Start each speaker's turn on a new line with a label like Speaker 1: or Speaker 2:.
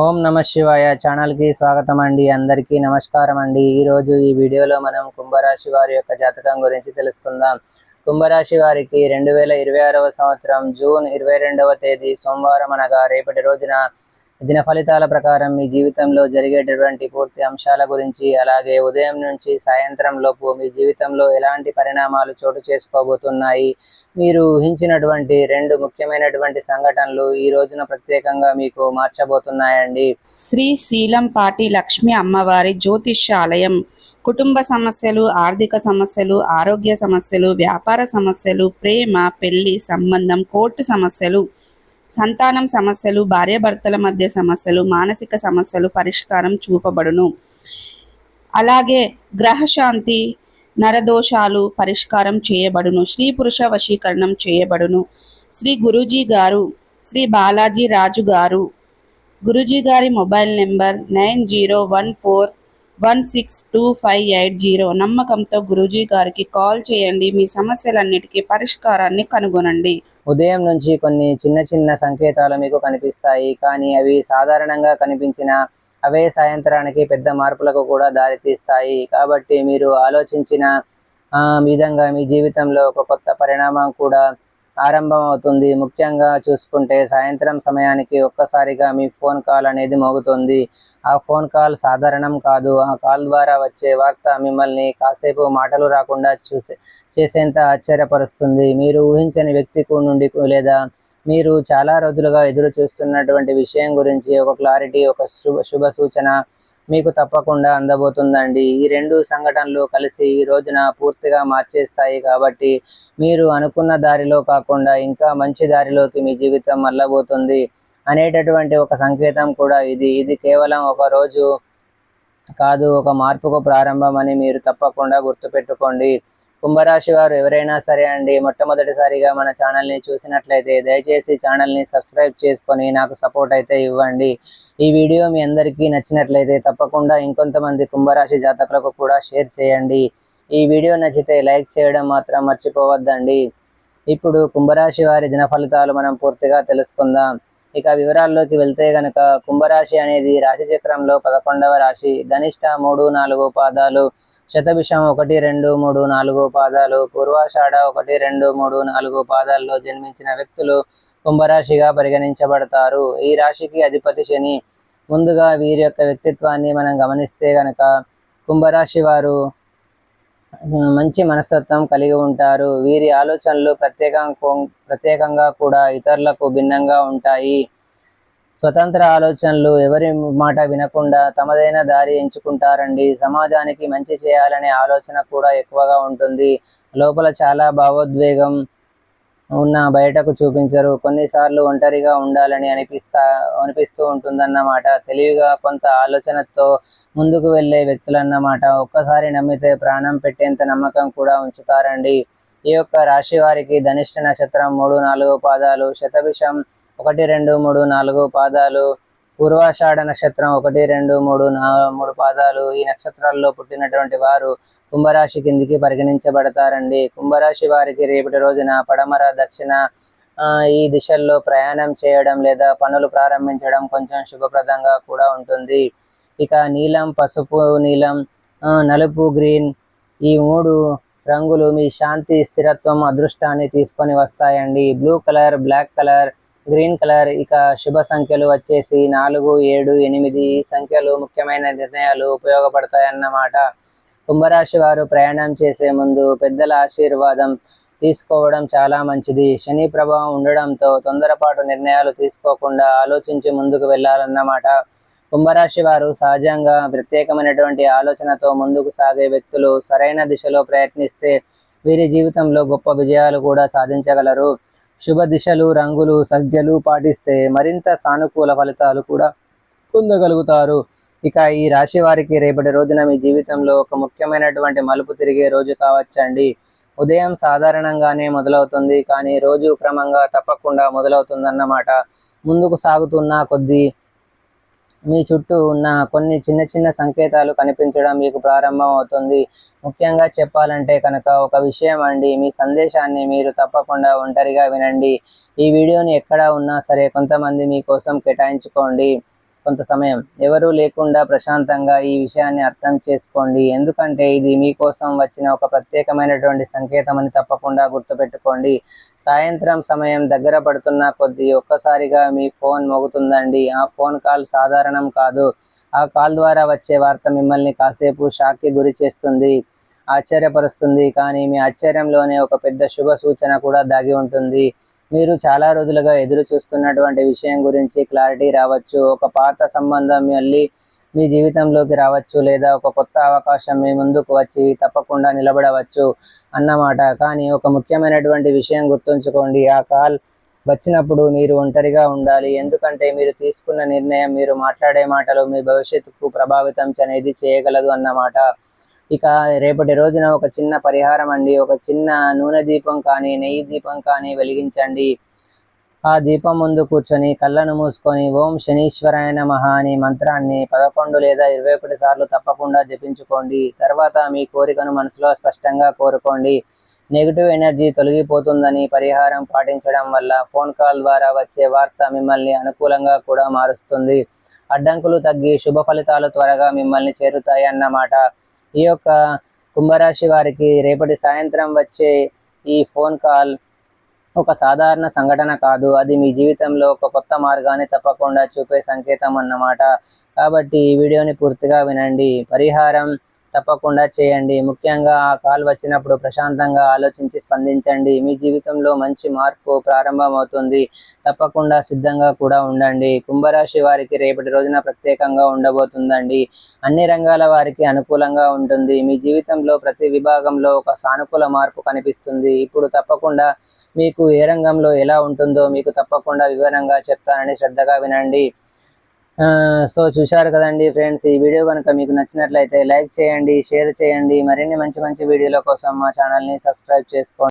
Speaker 1: ఓం నమ శివాయ ఛానల్ కి స్వాగతం అండి. అందరికీ నమస్కారం అండి. ఈ రోజు ఈ వీడియోలో మనం కుంభరాశి వారి యొక్క జాతకం గురించి తెలుసుకుందాం. కుంభరాశి వారికి 2026వ సంవత్సరం జూన్ 22వ తేదీ సోమవారం అనగా రేపటి రోజున దిన ఫలితాల ప్రకారం మీ జీవితంలో జరిగేటటువంటి పూర్తి అంశాల గురించి, అలాగే ఉదయం నుంచి సాయంత్రం లోపు మీ జీవితంలో ఎలాంటి పరిణామాలు చోటు చేసుకోబోతున్నాయి, మీరు ఊహించినటువంటి రెండు ముఖ్యమైనటువంటి సంఘటనలు ఈ రోజున ప్రత్యేకంగా మీకు మార్చబోతున్నాయండి.
Speaker 2: శ్రీ శీలంపాటి లక్ష్మి అమ్మవారి జ్యోతిష్యాలయం కుటుంబ సమస్యలు, ఆర్థిక సమస్యలు, ఆరోగ్య సమస్యలు, వ్యాపార సమస్యలు, ప్రేమ, పెళ్లి సంబంధం, కోర్టు సమస్యలు, సంతానం సమస్యలు, భార్యాభర్తల మధ్య సమస్యలు, మానసిక సమస్యలు పరిష్కారం చూపబడును. అలాగే గ్రహశాంతి, నరదోషాలు పరిష్కారం చేయబడును. స్త్రీ పురుష వశీకరణం చేయబడును. శ్రీ గురూజీ గారు, శ్రీ బాలాజీ రాజు గారు. గురూజీ గారి మొబైల్ నెంబర్ 9014162580. నమ్మకంతో గురూజీ గారికి కాల్ చేయండి. మీ సమస్యలన్నిటికీ పరిష్కారాన్ని కనుగొనండి.
Speaker 1: ఉదయం నుంచి కొన్ని చిన్న చిన్న సంకేతాలు మీకు కనిపిస్తాయి, కానీ అవి సాధారణంగా కనిపించిన అవే సాయంత్రానికి పెద్ద మార్పులకు కూడా దారితీస్తాయి. కాబట్టి మీరు ఆలోచించిన విధంగా మీ జీవితంలో ఒక కొత్త పరిణామం కూడా ఆరంభం అవుతుంది. ముఖ్యంగా చూసుకుంటే సాయంత్రం సమయానికి ఒక్కసారిగా మీ ఫోన్ కాల్ అనేది మోగుతుంది. ఆ ఫోన్ కాల్ సాధారణం కాదు. ఆ కాల్ ద్వారా వచ్చే వార్త మిమ్మల్ని కాసేపు మాటలు రాకుండా చేసేంత ఆశ్చర్యపరుస్తుంది. మీరు ఊహించని వ్యక్తి నుండి లేదా మీరు చాలా రోజులుగా ఎదురు చూస్తున్నటువంటి విషయం గురించి ఒక క్లారిటీ, ఒక శుభ సూచన మీకు తప్పకుండా అందబోతుందండి. ఈ రెండు సంఘటనలు కలిసి ఈ రోజున పూర్తిగా మార్చేస్తాయి. కాబట్టి మీరు అనుకున్న దారిలో కాకుండా ఇంకా మంచి దారిలోకి మీ జీవితం మళ్ళబోతుంది అనేటటువంటి ఒక సంకేతం కూడా ఇది కేవలం ఒక రోజు కాదు, ఒక మార్పుకు ప్రారంభం అని మీరు తప్పకుండా గుర్తుపెట్టుకోండి. కుంభరాశి వారు ఎవరైనా సరే అండి, మొట్టమొదటిసారిగా మన ఛానల్ని చూసినట్లయితే దయచేసి ఛానల్ని సబ్స్క్రైబ్ చేసుకొని నాకు సపోర్ట్ అయితే ఇవ్వండి. ఈ వీడియో మీ అందరికీ నచ్చినట్లయితే తప్పకుండా ఇంకొంతమంది కుంభరాశి జాతకులకు కూడా షేర్ చేయండి. ఈ వీడియో నచ్చితే లైక్ చేయడం మాత్రం మర్చిపోవద్దండి. ఇప్పుడు కుంభరాశి వారి దిన ఫలితాలు మనం పూర్తిగా తెలుసుకుందాం. ఇక వివరాల్లోకి వెళ్తే గనక కుంభరాశి అనేది రాశి చక్రంలో 11వ రాశి. ధనిష్ట 3, 4 పాదాలు, శతభిషం 1, 2, 3, 4 పాదాలు, పూర్వాషాఢ 1, 2, 3, 4 పాదాల్లో జన్మించిన వ్యక్తులు కుంభరాశిగా పరిగణించబడతారు. ఈ రాశికి అధిపతి శని. ముందుగా వీరి యొక్క వ్యక్తిత్వాన్ని మనం గమనిస్తే గనక కుంభరాశి వారు మంచి మనస్తత్వం కలిగి ఉంటారు. వీరి ఆలోచనలు ప్రత్యేకంగా కూడా ఇతరులకు భిన్నంగా ఉంటాయి. స్వతంత్ర ఆలోచనలు, ఎవరి మాట వినకుండా తమదైన దారి ఎంచుకుంటారండి. సమాజానికి మంచి చేయాలనే ఆలోచన కూడా ఎక్కువగా ఉంటుంది. లోపల చాలా భావోద్వేగం ఉన్న బయటకు చూపించరు. కొన్నిసార్లు ఒంటరిగా ఉండాలని అనిపిస్తూ ఉంటుందన్నమాట. తెలివిగా కొంత ఆలోచనతో ముందుకు వెళ్ళే వ్యక్తులన్నమాట. ఒక్కసారి నమ్మితే ప్రాణం పెట్టేంత నమ్మకం కూడా ఉంచుతారండి. ఈ యొక్క రాశి వారికి ధనిష్ట నక్షత్రం 3, 4 పాదాలు, శతభిషం 1, 2, 3, 4 పాదాలు, పూర్వాషాఢ నక్షత్రం 1, 2, 3, 3 పాదాలు. ఈ నక్షత్రాల్లో పుట్టినటువంటి వారు కుంభరాశి కిందికి పరిగణించబడతారండి. కుంభరాశి వారికి రేపటి రోజున పడమర, దక్షిణ ఈ దిశల్లో ప్రయాణం చేయడం లేదా పనులు ప్రారంభించడం కొంచెం శుభప్రదంగా కూడా ఉంటుంది. ఇక నీలం, పసుపు నీలం, నలుపు, గ్రీన్ ఈ 3 రంగులు మీ శాంతి, స్థిరత్వం, అదృష్టాన్ని తీసుకొని వస్తాయండి. Blue colour, black colour, green colour. ఇక శుభ సంఖ్యలు వచ్చేసి 4, 7, 8 ఈ సంఖ్యలు ముఖ్యమైన నిర్ణయాలు ఉపయోగపడతాయన్నమాట. కుంభరాశి వారు ప్రయాణం చేసే ముందు పెద్దల ఆశీర్వాదం తీసుకోవడం చాలా మంచిది. శని ప్రభావం ఉండడంతో తొందరపాటు నిర్ణయాలు తీసుకోకుండా ఆలోచించి ముందుకు వెళ్ళాలన్నమాట. కుంభరాశి వారు సహజంగా ప్రత్యేకమైనటువంటి ఆలోచనతో ముందుకు సాగే వ్యక్తులు. సరైన దిశలో ప్రయత్నిస్తే వీరి జీవితంలో గొప్ప విజయాలు కూడా సాధించగలరు. శుభ దిశలు, రంగులు, సంఖ్యలు పాటిస్తే మరింత సానుకూల ఫలితాలు కూడా పొందగలుగుతారు. ఇక ఈ రాశి వారికి రేపటి రోజున మీ జీవితంలో ఒక ముఖ్యమైనటువంటి మలుపు తిరిగే రోజు కావచ్చండి. ఉదయం సాధారణంగానే మొదలవుతుంది, కానీ రోజు క్రమంగా తప్పకుండా మొదలవుతుందన్నమాట. ముందుకు సాగుతున్న కొద్దీ మీ చుట్టూ ఉన్న కొన్ని చిన్న చిన్న సంకేతాలు కనిపించడం మీకు ప్రారంభం అవుతుంది. ముఖ్యంగా చెప్పాలంటే కనుక ఒక విషయం అండి, మీ సందేశాన్ని మీరు తప్పకుండా ఒంటరిగా వినండి. ఈ వీడియోని ఎక్కడ ఉన్నా సరే కొంతమంది మీకోసం కేటాయించుకోండి. కొంత సమయం ఎవరూ లేకుండా ప్రశాంతంగా ఈ విషయాన్ని అర్థం చేసుకోండి. ఎందుకంటే ఇది మీకోసం వచ్చిన ఒక ప్రత్యేకమైనటువంటి సంకేతం అని తప్పకుండా గుర్తుపెట్టుకోండి. సాయంత్రం సమయం దగ్గర పడుతున్న కొద్దీ ఒక్కసారిగా మీ ఫోన్ మోగుతుందండి. ఆ ఫోన్ కాల్ సాధారణం కాదు. ఆ కాల్ ద్వారా వచ్చే వార్త మిమ్మల్ని కాసేపు షాక్కి గురి చేస్తుంది, ఆశ్చర్యపరుస్తుంది. కానీ మీ ఆశ్చర్యంలోనే ఒక పెద్ద శుభ సూచన కూడా దాగి ఉంటుంది. మీరు చాలా రోజులుగా ఎదురు చూస్తున్నటువంటి విషయం గురించి క్లారిటీ రావచ్చు. ఒక పాత సంబంధం మళ్ళీ మీ జీవితంలోకి రావచ్చు, లేదా ఒక కొత్త అవకాశం మీ ముందుకు వచ్చి తప్పకుండా నిలబడవచ్చు అన్నమాట. కానీ ఒక ముఖ్యమైనటువంటి విషయం గుర్తుంచుకోండి, ఆ కాల్ వచ్చినప్పుడు మీరు ఒంటరిగా ఉండాలి. ఎందుకంటే మీరు తీసుకున్న నిర్ణయం, మీరు మాట్లాడే మాటలు మీ భవిష్యత్తుకు ప్రభావితం అనేది చేయగలదు అన్నమాట. ఇక రేపటి రోజున ఒక చిన్న పరిహారం అండి. ఒక చిన్న నూనె దీపం కానీ నెయ్యి దీపం కానీ వెలిగించండి. ఆ దీపం ముందు కూర్చొని కళ్ళను మూసుకొని ఓం శనీశ్వరాయ నమః అనే మంత్రాన్ని 11 లేదా 21 సార్లు తప్పకుండా జపించుకోండి. తర్వాత మీ కోరికను మనసులో స్పష్టంగా కోరుకోండి. నెగిటివ్ ఎనర్జీ తొలగిపోతుందని పరిహారం పాటించడం వల్ల ఫోన్ కాల్ ద్వారా వచ్చే వార్త మిమ్మల్ని అనుకూలంగా కూడా మారుస్తుంది. అడ్డంకులు తగ్గి శుభ ఫలితాలు త్వరగా మిమ్మల్ని చేరుతాయి అన్నమాట. ఈ యొక్క కుంభరాశి వారికి రేపటి సాయంత్రం వచ్చే ఈ ఫోన్ కాల్ ఒక సాధారణ సంఘటన కాదు, అది మీ జీవితంలో ఒక కొత్త మార్గాన్ని తప్పకుండా చూపే సంకేతం అన్నమాట. కాబట్టి ఈ వీడియోని పూర్తిగా వినండి, పరిహారం తప్పకుండా చేయండి. ముఖ్యంగా ఆ కాల్ వచ్చినప్పుడు ప్రశాంతంగా ఆలోచించి స్పందించండి. మీ జీవితంలో మంచి మార్పు ప్రారంభమవుతుంది. తప్పకుండా సిద్ధంగా కూడా ఉండండి. కుంభరాశి వారికి రేపటి రోజున ప్రత్యేకంగా ఉండబోతుందండి. అన్ని రంగాల వారికి అనుకూలంగా ఉంటుంది. మీ జీవితంలో ప్రతి విభాగంలో ఒక సానుకూల మార్పు కనిపిస్తుంది. ఇప్పుడు తప్పకుండా మీకు ఏ రంగంలో ఎలా ఉంటుందో మీకు తప్పకుండా వివరంగా చెప్తానని శ్రద్ధగా వినండి. సో చూశారు కదండి ఫ్రెండ్స్, ఈ వీడియో కనుక మీకు నచ్చినట్లయితే లైక్ చేయండి, షేర్ చేయండి. మరిన్ని మంచి మంచి వీడియోల కోసం మా ఛానల్ని సబ్స్క్రైబ్ చేసుకోండి.